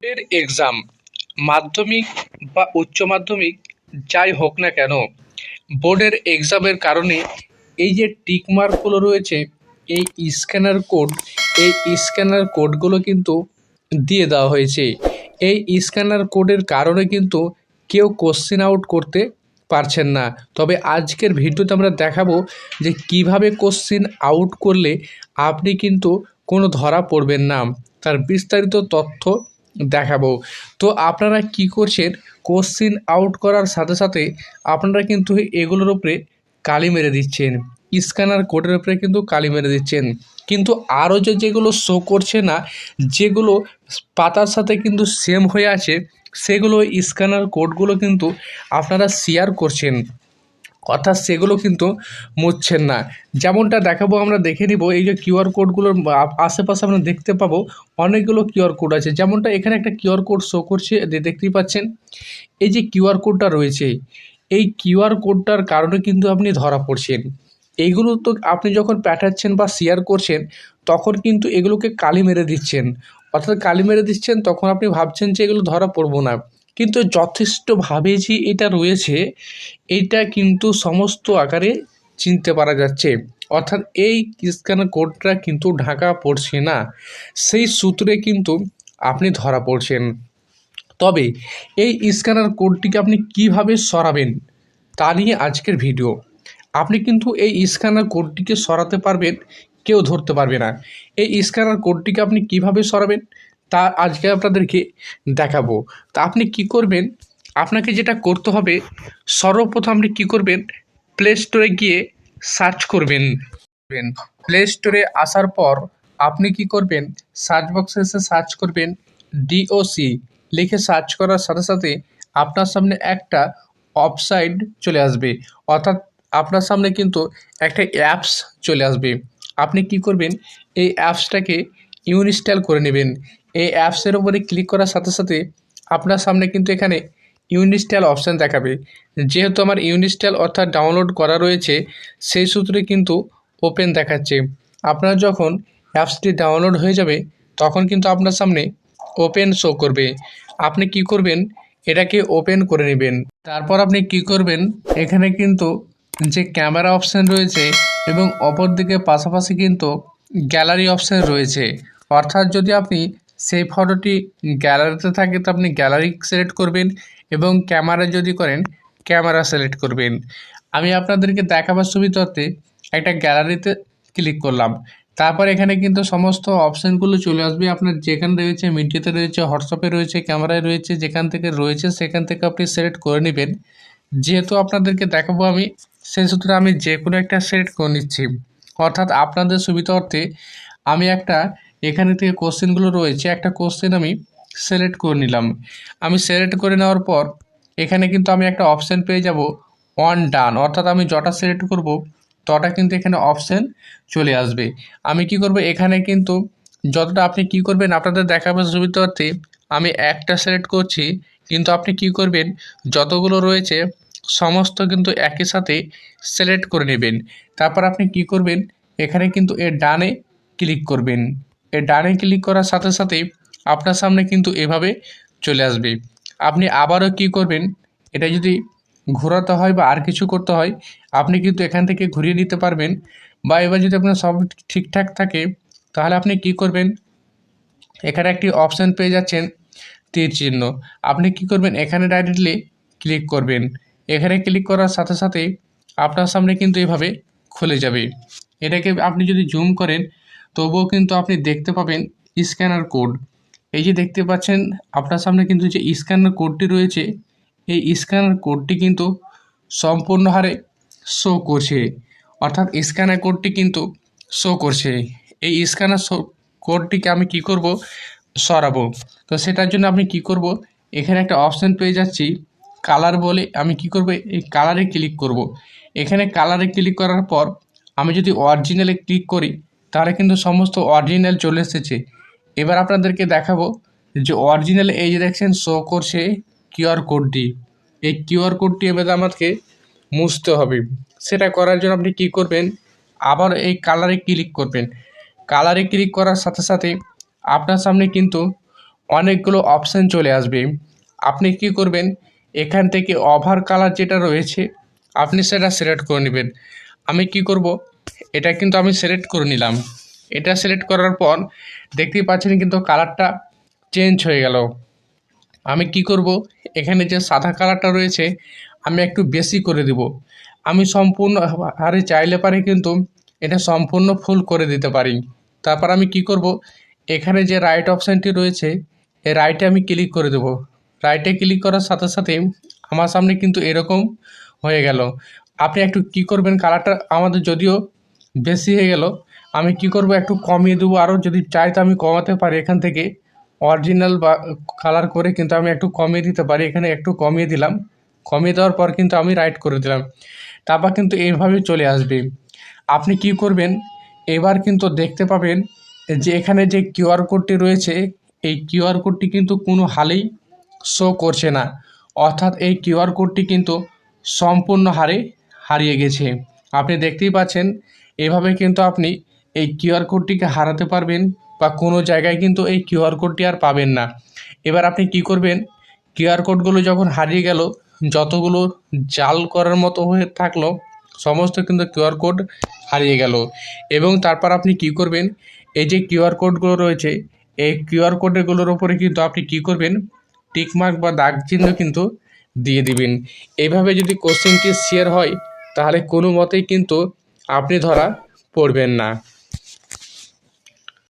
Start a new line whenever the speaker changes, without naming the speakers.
এর এক্সাম মাধ্যমিক বা উচ্চ মাধ্যমিক যাই হোক না কেন, বোর্ডের এক্সামের কারণে এই যে টিক মার্কগুলো রয়েছে, এই স্ক্যানার কোডগুলো কিন্তু দিয়ে দেওয়া হয়েছে। এই স্ক্যানার কোডের কারণে কিন্তু কেউ কোশ্চেন আউট করতে পারছেন না। তবে আজকের ভিডিওতে আমরা দেখাবো যে কিভাবে কোশ্চেন আউট করলে আপনি কিন্তু কোনো ধরা পড়বেন না, তার বিস্তারিত তথ্য দেখাবো। তো আপনারা কি করছেন, কোশ্চেন আউট করার সাথে সাথে আপনারা কিন্তু এগুলোর উপরে কালি মেরে দিচ্ছেন, স্ক্যানার কোডের উপরে কিন্তু কালি মেরে দিচ্ছেন। কিন্তু আরও যেগুলো শো করছে না, যেগুলো পাতার সাথে কিন্তু সেম হয়ে আছে, সেগুলো স্ক্যানার কোডগুলো কিন্তু আপনারা শেয়ার করছেন, অর্থাৎ সেগুলো কিন্তু মুছছেন না। যেমনটা দেখাবো, আমরা দেখে নিব এই যে কিউআর কোডগুলোর আশেপাশে আমরা দেখতে পাবো অনেকগুলো কিউআর কোড আছে। যেমনটা এখানে একটা কিউআর কোড শো করছে, দেখতেই পাচ্ছেন। এই যে কিউআর কোডটা রয়েছে, এই কিউআর কোডটার কারণে কিন্তু আপনি ধরা পড়ছেন। এইগুলো তো আপনি যখন পাঠাচ্ছেন বা শেয়ার করছেন, তখন কিন্তু এগুলোকে কালি মেরে দিচ্ছেন, অর্থাৎ কালি মেরে দিচ্ছেন। তখন আপনি ভাবছেন যে এগুলো ধরা পড়বো না, কিন্তু যথেষ্টভাবে যে এটা রয়েছে, এইটা কিন্তু সমস্ত আকারে চিনতে পারা যাচ্ছে। অর্থাৎ এই স্ক্যানার কোডটা কিন্তু ঢাকা পড়ছে না, সেই সূত্রে কিন্তু আপনি ধরা পড়ছেন। তবে এই স্ক্যানার কোডটিকে আপনি কিভাবে সরাবেন, তা নিয়ে আজকের ভিডিও। আপনি কিন্তু এই স্ক্যানার কোডটিকে সরাতে পারবেন, কেউ ধরতে পারবে না। এই স্ক্যানার কোডটিকে আপনি কিভাবে সরাবেন তা আজকে আপনাদেরকে দেখাবো। তা আপনি কি করবেন, আপনাকে যেটা করতে হবে, সর্বপ্রথম আপনি কী করবেন, প্লে স্টোরে গিয়ে সার্চ করবেন। প্লে স্টোরে আসার পর আপনি কি করবেন, সার্চ বক্সে এসে সার্চ করবেন ডিওসি, লিখে সার্চ করার সাথে সাথে আপনার সামনে একটা ওয়েবসাইট চলে আসবে, অর্থাৎ আপনার সামনে কিন্তু একটা অ্যাপস চলে আসবে। আপনি কি করবেন, এই অ্যাপসটাকে ইনস্টল করে নেবেন। এই অ্যাপসের উপরে ক্লিক করার সাথে সাথে আপনার সামনে কিন্তু এখানে ইনস্টল অপশান দেখাবে। যেহেতু আমার ইনস্টল অর্থাৎ ডাউনলোড করা রয়েছে, সেই সূত্রে কিন্তু ওপেন দেখাচ্ছে। আপনার যখন অ্যাপসটি ডাউনলোড হয়ে যাবে, তখন কিন্তু আপনার সামনে ওপেন শো করবে। আপনি কি করবেন, এটাকে ওপেন করে নেবেন। তারপর আপনি কি করবেন, এখানে কিন্তু যে ক্যামেরা অপশান রয়েছে এবং অপর দিকে পাশাপাশি কিন্তু গ্যালারি অপশান রয়েছে। অর্থাৎ যদি আপনি সেই ফটোটি গ্যালারিতে থাকে তো আপনি গ্যালারি সিলেক্ট করবেন, এবং ক্যামেরা যদি করেন ক্যামেরা সিলেক্ট করবেন। আমি আপনাদেরকে দেখাবার সুবিধার্থে একটা গ্যালারিতে ক্লিক করলাম। তারপর এখানে কিন্তু সমস্ত অপশানগুলো চলে আসবে। আপনার যেখানে রয়েছে, মিডিয়াতে রয়েছে, হোয়াটসঅ্যাপে রয়েছে, ক্যামেরায় রয়েছে, যেখান থেকে রয়েছে সেখান থেকে আপনি সিলেক্ট করে নেবেন। যেহেতু আপনাদেরকে দেখাবো আমি, সেই সূত্রে আমি যে কোনো একটা সিলেক্ট করে নিচ্ছি। অর্থাৎ আপনাদের সুবিধার্থে আমি একটা, এখানে থেকে কোশ্চেনগুলো রয়েছে, একটা কোশ্চেন আমি সিলেক্ট করে নিলাম। আমি সিলেক্ট করে নেওয়ার পর এখানে কিন্তু আমি একটা অপশান পেয়ে যাব অন ডান, অর্থাৎ আমি যটা সিলেক্ট করব তটা কিন্তু এখানে অপশান চলে আসবে। আমি কি করব, এখানে কিন্তু যতটা আপনি কি করবেন, আপনাদের দেখাবার সুবিধার্থে আমি একটা সিলেক্ট করছি, কিন্তু আপনি কি করবেন, যতগুলো রয়েছে সমস্ত কিন্তু একই সাথে সিলেক্ট করে নেবেন। তারপর আপনি কি করবেন, এখানে কিন্তু এর ডানে ক্লিক করবেন। এর ডানে ক্লিক করার সাথে সাথেই আপনার সামনে কিন্তু এভাবে চলে আসবে। আপনি আবারও কি করবেন, এটা যদি ঘোরাতে হয় বা আর কিছু করতে হয়, আপনি কিন্তু এখান থেকে ঘুরিয়ে নিতে পারবেন। বা এবার যদি আপনার সব ঠিকঠাক থাকে, তাহলে আপনি কি করবেন, এখানে একটি অপশান পেয়ে যাচ্ছেন তীর চিহ্ন। আপনি কি করবেন, এখানে ডাইরেক্টলি ক্লিক করবেন। এখানে ক্লিক করার সাথে সাথে আপনার সামনে কিন্তু এভাবে খুলে যাবে। এটাকে আপনি যদি জুম করেন, তবুও কিন্তু আপনি দেখতে পাবেন স্ক্যানার কোড। এই যে দেখতে পাচ্ছেন আপনার সামনে কিন্তু যে স্ক্যানার কোডটি রয়েছে, এই স্ক্যানার কোডটি কিন্তু সম্পূর্ণ হারে শো করছে, অর্থাৎ স্ক্যানার কোডটি কিন্তু শো করছে। এই স্ক্যানার কোডটিকে আমি কি করব, সরাবো। তো সেটার জন্য আমি কি করব, এখানে একটা অপশান পেয়ে যাচ্ছি কালার বলে। আমি কি করব, এই কালারে ক্লিক করব। এখানে কালারে ক্লিক করার পর আমি যদি অরিজিনালে ক্লিক করি, তাহলে কিন্তু সমস্ত অরিজিনাল চলে এসেছে। এবার আপনাদেরকে দেখাবো যে অরিজিনাল, এই যে দেখছেন শো করছে কিউআর কোডটি। এই কিউআর কোডটি এবার আমাকে মুছতে হবে। সেটা করার জন্য আপনি কি করবেন, আবার এই কালারে ক্লিক করবেন। কালারে ক্লিক করার সাথে সাথে আপনার সামনে কিন্তু অনেকগুলো অপশান চলে আসবে। আপনি কি করবেন, এখান থেকে ওভার কালার যেটা রয়েছে আপনি সেটা সিলেক্ট করে নেবেন। আমি কি করব, এটা কিন্তু আমি সিলেক্ট করে নিলাম। এটা সিলেক্ট করার পর দেখতেই পাচ্ছেন কিন্তু কালারটা চেঞ্জ হয়ে গেল। আমি কি করব, এখানে যে সাদা কালারটা রয়েছে আমি একটু বেশি করে দিব। আমি সম্পূর্ণ হারে চাইলে পারে কিন্তু এটা সম্পূর্ণ ফুল করে দিতে পারি। তারপর আমি কি করব, এখানে যে রাইট অপশানটি রয়েছে এই রাইটে আমি ক্লিক করে দেব। রাইটে ক্লিক করার সাথে সাথে আমার সামনে কিন্তু এরকম হয়ে গেল। আপনি একটু কি করবেন, কালারটা আমাদের যদিও বেশি হয়ে গেল, আমি কি করব একটু কমিয়ে দেবো আরও, যদি চাই তো আমি কমাতে পারি এখান থেকে অরিজিনাল বা কালার করে কিন্তু আমি একটু কমিয়ে দিতে পারি। এখানে একটু কমিয়ে দিলাম, কমিয়ে দেওয়ার পর কিন্তু আমি রাইট করে দিলাম। তারপর কিন্তু এইভাবে চলে আসবে। আপনি কি করবেন, এবার কিন্তু দেখতে পাবেন যে এখানে যে কিউআর কোডটি রয়েছে এই কিউআর কোডটি কিন্তু কোনো হালেই শো করছে না, অর্থাৎ এই কিউআর কোডটি কিন্তু সম্পূর্ণ হারে হারিয়ে গেছে। আপনি দেখতেই পাচ্ছেন এভাবে কিন্তু আপনি এই কিউআর কোডটিকে হারাতে পারবেন বা কোনো জায়গায় কিন্তু এই কিউআর কোডটি আর পাবেন না। এবার আপনি কি করবেন, কিউআর কোডগুলো যখন হারিয়ে গেল, যতগুলো জাল করার মতো হয়ে থাকলো সমস্ত কিন্তু কিউআর কোড হারিয়ে গেল। এবং তারপর আপনি কি করবেন, এই যে কিউআর কোডগুলো রয়েছে এই কিউআর কোডগুলোর ওপরে কিন্তু আপনি কি করবেন, টিকমার্ক বা দাগ চিহ্ন কিন্তু দিয়ে দিবেন। এইভাবে যদি কোশ্চেনটি শেয়ার হয় তাহলে কোনো মতেই কিন্তু আপনি ধরা পড়বেন না।